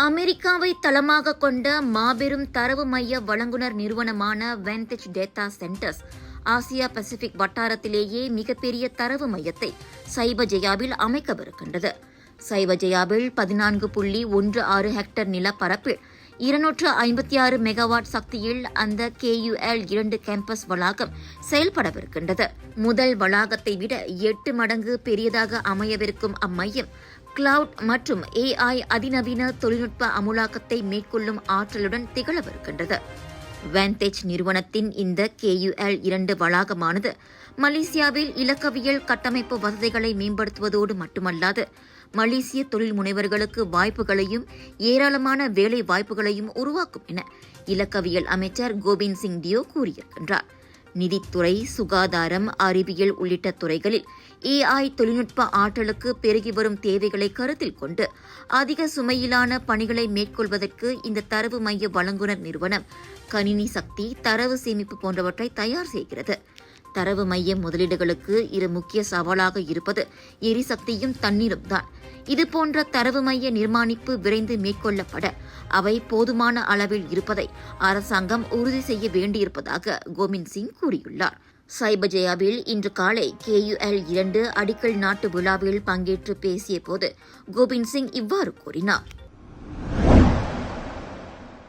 அமெரிக்காவை தளமாக கொண்ட மாபெரும் தரவு மைய வழங்குனர் நிறுவனமான வென்டேஜ் டேட்டா சென்டர்ஸ் ஆசியா பசிபிக் வட்டாரத்திலேயே மிகப்பெரிய தரவு மையத்தை சைபஜெயாவில் அமைக்கவிருக்கின்றது. சைபஜெயாவில் 14.16 ஹெக்டேர் நிலப்பரப்பில் 256 மெகாவாட் சக்தியில் அந்த KUL2 கேம்பஸ் வளாகம் செயல்படவிருக்கின்றது. முதல் வளாகத்தை விட 8 மடங்கு பெரியதாக அமையவிருக்கும் அம்மையம் கிளவுட் மற்றும் AI அதிநவீன தொழில்நுட்ப அமுலாக்கத்தை மேற்கொள்ளும் ஆற்றலுடன் திகழவிருக்கின்றது. வென்டேஜ் நிறுவனத்தின் இந்த KUL2 வளாகமானது மலேசியாவில் இலக்கவியல் கட்டமைப்பு வசதிகளை மேம்படுத்துவதோடு மட்டுமல்லாது மலேசிய தொழில் முனைவர்களுக்கு வாய்ப்புகளையும் ஏராளமான வேலை வாய்ப்புகளையும் உருவாக்கும் என இலக்கவியல் அமைச்சர் கோபிந்த் சிங் டியோ கூறியிருக்கின்றார். நிதித்துறை, சுகாதாரம், அறிவியல் உள்ளிட்ட துறைகளில் AI தொழில்நுட்ப ஆற்றலுக்கு பெருகி வரும் தேவைகளை கருத்தில் கொண்டு அதிக சுமையிலான பணிகளை மேற்கொள்வதற்கு இந்த தரவு மைய வழங்குனர் நிறுவனம் கணினி சக்தி, தரவு சேமிப்பு போன்றவற்றை தயார் செய்கிறது. தரவு மைய முதலீடுகளுக்கு இரு முக்கிய சவாலாக இருப்பது எரிசக்தியும் தண்ணீரும் தான். இதுபோன்ற தரவு மைய நிர்மாணிப்பு விரைந்து மேற்கொள்ளப்பட அவை போதுமான அளவில் இருப்பதை அரசாங்கம் உறுதி செய்ய வேண்டியிருப்பதாக கோபிந்த் சிங் கூறியுள்ளார். சைபஜெயாவில் இன்று காலை KUL2 அடிக்கல் நாட்டு விழாவில் பங்கேற்று பேசிய போது கோபிந்த் சிங் இவ்வாறு கூறினார்.